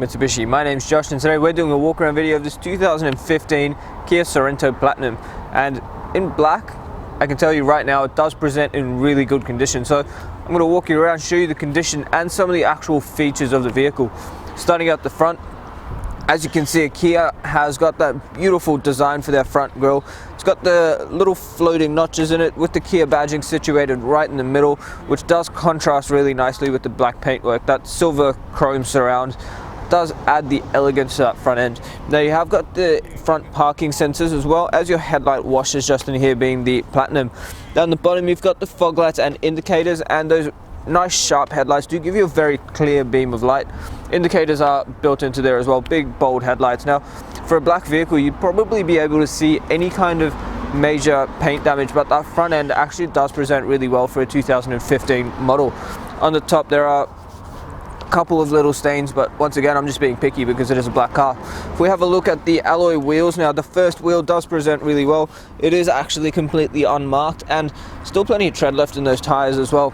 Mitsubishi. My name's Josh and today we're doing a walk around video of this 2015 Kia Sorento Platinum, and in black I can tell you right now it does present in really good condition. So I'm going to walk you around, show you the condition and some of the actual features of the vehicle. Starting out the front, as you can see, Kia has got that beautiful design for their front grille. It's got the little floating notches in it with the Kia badging situated right in the middle, which does contrast really nicely with the black paintwork. That silver chrome surround does add the elegance to that front end. Now you have got the front parking sensors as well as your headlight washers just in here being the Platinum. Down the bottom you've got the fog lights and indicators, and those nice sharp headlights do give you a very clear beam of light. Indicators are built into there as well, big bold headlights. Now for a black vehicle you'd probably be able to see any kind of major paint damage, but that front end actually does present really well for a 2015 model. On the top there are a couple of little stains, but once again I'm just being picky because it is a black car. If we have a look at the alloy wheels now, the first wheel does present really well. It is actually completely unmarked and still plenty of tread left in those tires as well.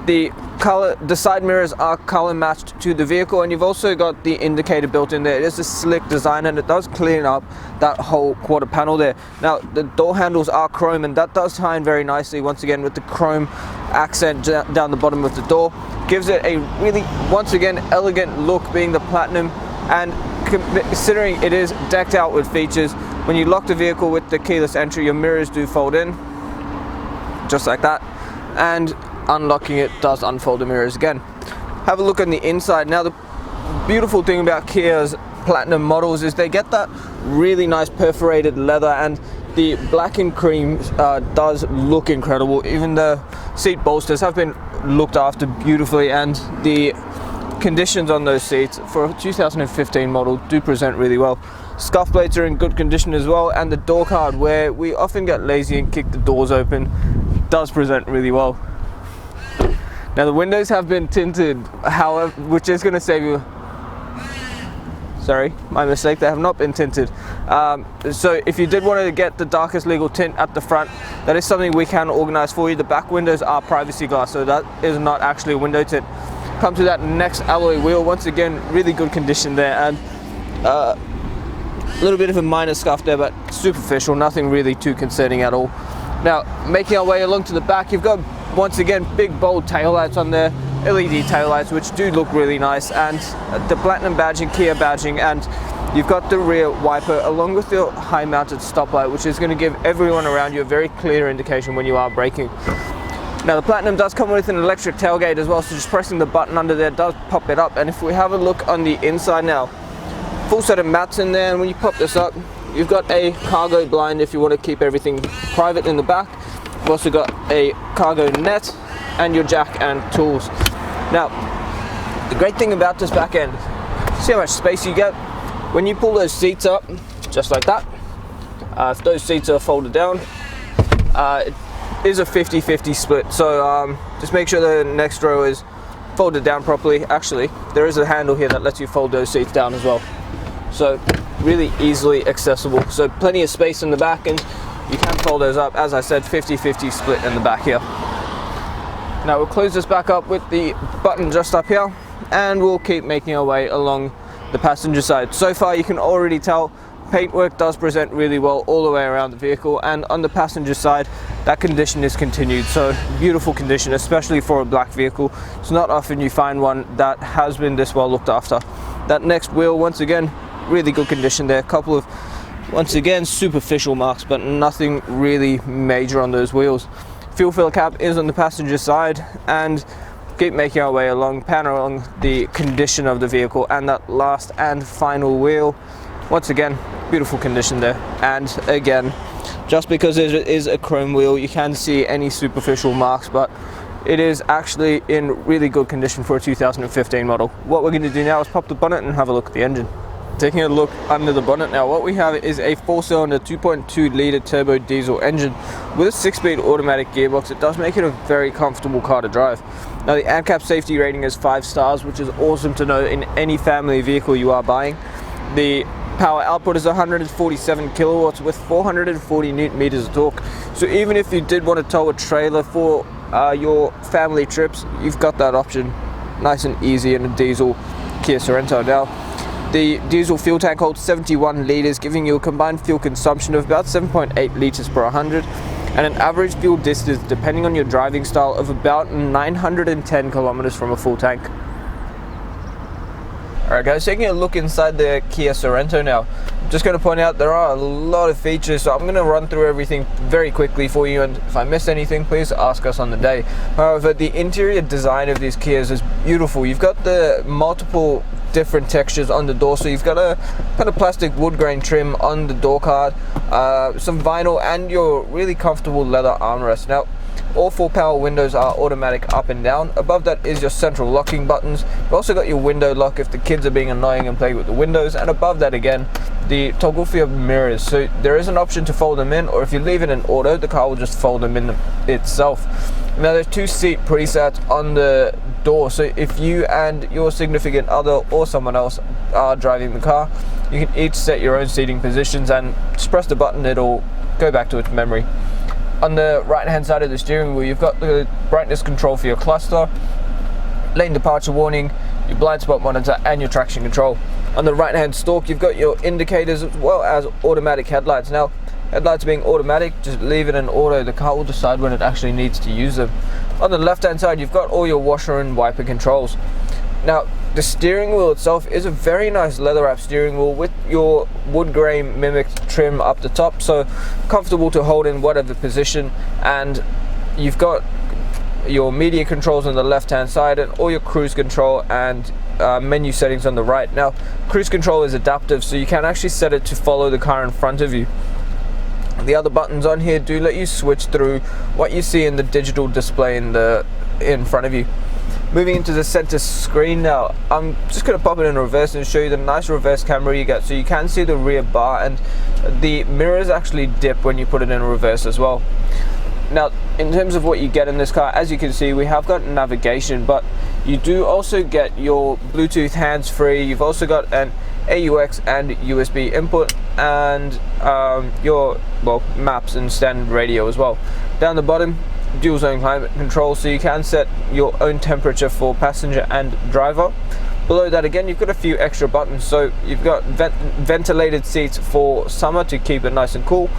The side mirrors are color matched to the vehicle, and you've also got the indicator built in there. It is a slick design and it does clean up that whole quarter panel there. Now the door handles are chrome, and that does tie in very nicely once again with the chrome accent down the bottom of the door. Gives it a really, once again, elegant look being the Platinum, and considering it is decked out with features, when you lock the vehicle with the keyless entry your mirrors do fold in just like that, and unlocking it does unfold the mirrors again. Have a look on the inside. Now the beautiful thing about Kia's Platinum models is they get that really nice perforated leather, and the black and cream does look incredible. Even the seat bolsters have been looked after beautifully, and the conditions on those seats for a 2015 model do present really well. Scuff plates are in good condition as well, and the door card, where we often get lazy and kick the doors open, does present really well. Now the windows have been tinted, however, which is going to save you, sorry, my mistake, they have not been tinted. So if you did want to get the darkest legal tint at the front, that is something we can organize for you. The back windows are privacy glass, so that is not actually a window tint. Come to that next alloy wheel, once again really good condition there, and a little bit of a minor scuff there, but superficial, nothing really too concerning at all. Now making our way along to the back, you've got once again big bold taillights on there, LED taillights which do look really nice, and the Platinum badging, Kia badging, and you've got the rear wiper along with your high mounted stoplight, which is going to give everyone around you a very clear indication when you are braking. Now the Platinum does come with an electric tailgate as well, so just pressing the button under there does pop it up. And if we have a look on the inside now, full set of mats in there, and when you pop this up you've got a cargo blind if you want to keep everything private in the back. You've also got a cargo net and your jack and tools. Now the great thing about this back end, see how much space you get when you pull those seats up just like that. If those seats are folded down, it is a 50-50 split, so just make sure the next row is folded down properly. Actually there is a handle here that lets you fold those seats down as well, so really easily accessible. So plenty of space in the back, and you can fold those up. As I said, 50-50 split in the back here. Now we'll close this back up with the button just up here, and we'll keep making our way along the passenger side. So far you can already tell paintwork does present really well all the way around the vehicle, and on the passenger side that condition is continued. So beautiful condition, especially for a black vehicle. It's not often you find one that has been this well looked after. That next wheel, once again really good condition there. A couple of, once again, superficial marks, but nothing really major on those wheels. Fuel filler cap is on the passenger side, and keep making our way along, pan along the condition of the vehicle, and that last and final wheel, once again beautiful condition there. And again, just because it is a chrome wheel you can see any superficial marks, but it is actually in really good condition for a 2015 model. What we're going to do now is pop the bonnet and have a look at the engine. Taking a look under the bonnet now, what we have is a 4-cylinder 2.2 litre turbo diesel engine with a 6-speed automatic gearbox. It does make it a very comfortable car to drive. Now the ANCAP Safety rating is 5 stars, which is awesome to know in any family vehicle you are buying. The power output is 147 kilowatts with 440 newton meters of torque. So even if you did want to tow a trailer for your family trips, you've got that option nice and easy in a diesel Kia Sorento. Now The diesel fuel tank holds 71 litres, giving you a combined fuel consumption of about 7.8 litres per 100, and an average fuel distance, depending on your driving style, of about 910 kilometers from a full tank. Alright guys, taking a look inside the Kia Sorento now. I'm just going to point out there are a lot of features, so I'm going to run through everything very quickly for you, and if I miss anything, please ask us on the day. However, the interior design of these Kias is beautiful. You've got the multiple different textures on the door, so you've got a kind of plastic wood grain trim on the door card, some vinyl, and your really comfortable leather armrest. Now, all 4 power windows are automatic up and down. Above that is your central locking buttons. You've also got your window lock if the kids are being annoying and playing with the windows, and above that again, the toggle for your mirrors. So there is an option to fold them in, or if you leave it in auto, the car will just fold them in itself. Now there's 2 seat presets on the door, so if you and your significant other or someone else are driving the car, you can each set your own seating positions, and just press the button, it'll go back to its memory. On the right hand side of the steering wheel, you've got the brightness control for your cluster, lane departure warning, your blind spot monitor, and your traction control. On the right hand stalk, you've got your indicators as well as automatic headlights. Now, headlights being automatic, just leave it in auto, the car will decide when it actually needs to use them. On the left hand side, you've got all your washer and wiper controls. Now, the steering wheel itself is a very nice leather wrap steering wheel with your wood grain mimicked trim up the top, so comfortable to hold in whatever position, and you've got your media controls on the left hand side and all your cruise control and menu settings on the right. Now, cruise control is adaptive, so you can actually set it to follow the car in front of you. The other buttons on here do let you switch through what you see in the digital display in front of you. Moving into the center screen now, I'm just going to pop it in reverse and show you the nice reverse camera you get, so you can see the rear bar, and the mirrors actually dip when you put it in reverse as well. Now, in terms of what you get in this car, as you can see, we have got navigation, but you do also get your Bluetooth hands-free. You've also got an AUX and USB input, and your maps and standard radio as well. Down the bottom, dual zone climate control, so you can set your own temperature for passenger and driver. Below that again, you've got a few extra buttons, so you've got ventilated seats for summer to keep it nice and cool.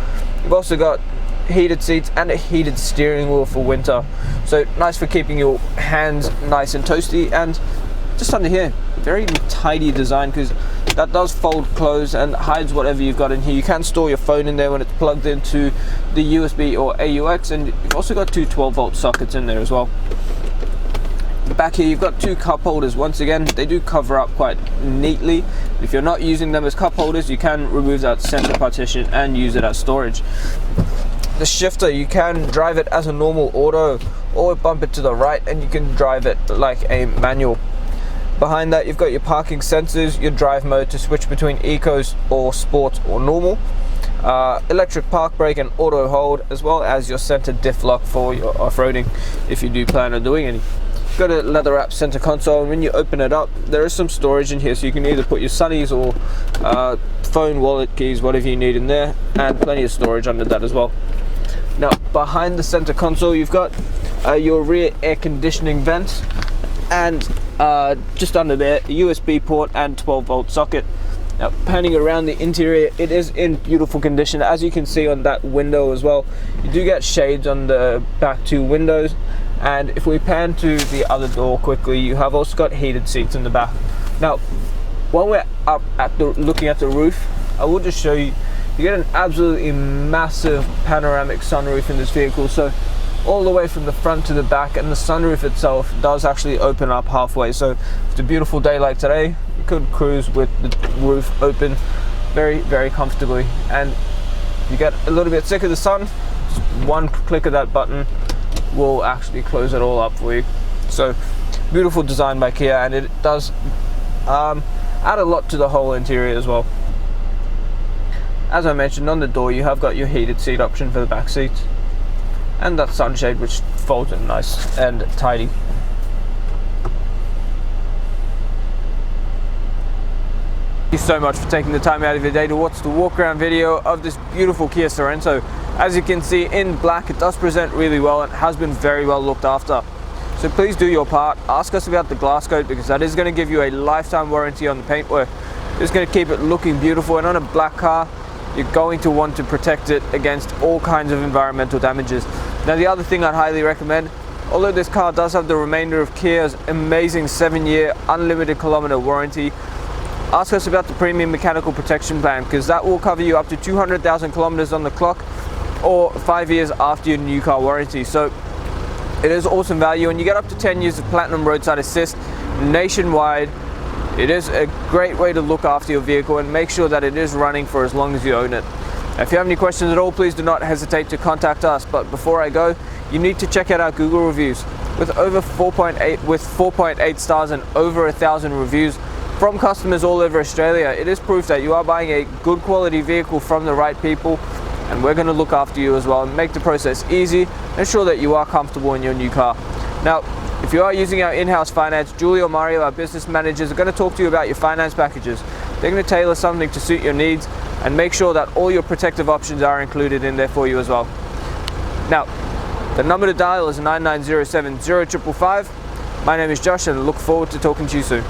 You've also got heated seats and a heated steering wheel for winter, so nice for keeping your hands nice and toasty. And just under here, very tidy design, because that does fold close and hides whatever you've got in here. You can store your phone in there when it's plugged into the USB or AUX, and you've also got 2 12-volt sockets in there as well. Back here, you've got 2 cup holders. Once again, they do cover up quite neatly. If you're not using them as cup holders, you can remove that center partition and use it as storage. The shifter, you can drive it as a normal auto or bump it to the right, and you can drive it like a manual. Behind that, you've got your parking sensors, your drive mode to switch between ecos or sports or normal, electric park brake and auto hold, as well as your center diff lock for your off-roading if you do plan on doing any. You've got a leather wrap center console, and when you open it up, there is some storage in here, so you can either put your sunnies or phone, wallet, keys, whatever you need in there, and plenty of storage under that as well. Now, behind the center console, you've got your rear air conditioning vents, and just under there, a USB port and 12-volt socket. Now, panning around the interior, it is in beautiful condition, as you can see on that window as well. You do get shades on the back 2 windows, and if we pan to the other door quickly, you have also got heated seats in the back. Now, while we're up at looking at the roof, I will just show you, you get an absolutely massive panoramic sunroof in this vehicle, so all the way from the front to the back, and the sunroof itself does actually open up halfway, so if it's a beautiful day like today, you could cruise with the roof open very, very comfortably. And if you get a little bit sick of the sun, just one click of that button will actually close it all up for you. So beautiful design by Kia, and it does add a lot to the whole interior as well. As I mentioned, on the door you have got your heated seat option for the back seats, and that sunshade which folds in nice and tidy. Thank you so much for taking the time out of your day to watch the walk around video of this beautiful Kia Sorento. As you can see in black, it does present really well and has been very well looked after. So please do your part, ask us about the glass coat, because that is going to give you a lifetime warranty on the paintwork. It's going to keep it looking beautiful, and on a black car, you're going to want to protect it against all kinds of environmental damages. Now, the other thing I'd highly recommend, although this car does have the remainder of Kia's amazing 7-year unlimited kilometer warranty, ask us about the premium mechanical protection plan, because that will cover you up to 200,000 kilometers on the clock or 5 years after your new car warranty. So it is awesome value, and you get up to 10 years of platinum roadside assist nationwide. It is a great way to look after your vehicle and make sure that it is running for as long as you own it. If you have any questions at all, please do not hesitate to contact us. But before I go, you need to check out our Google reviews. With over 4.8 stars and over 1,000 reviews from customers all over Australia, it is proof that you are buying a good quality vehicle from the right people, and we're going to look after you as well and make the process easy and ensure that you are comfortable in your new car. Now, if you are using our in-house finance, Julie or Mario, our business managers, are going to talk to you about your finance packages. They're going to tailor something to suit your needs and make sure that all your protective options are included in there for you as well. Now, the number to dial is 9907 0555. My name is Josh, and I look forward to talking to you soon.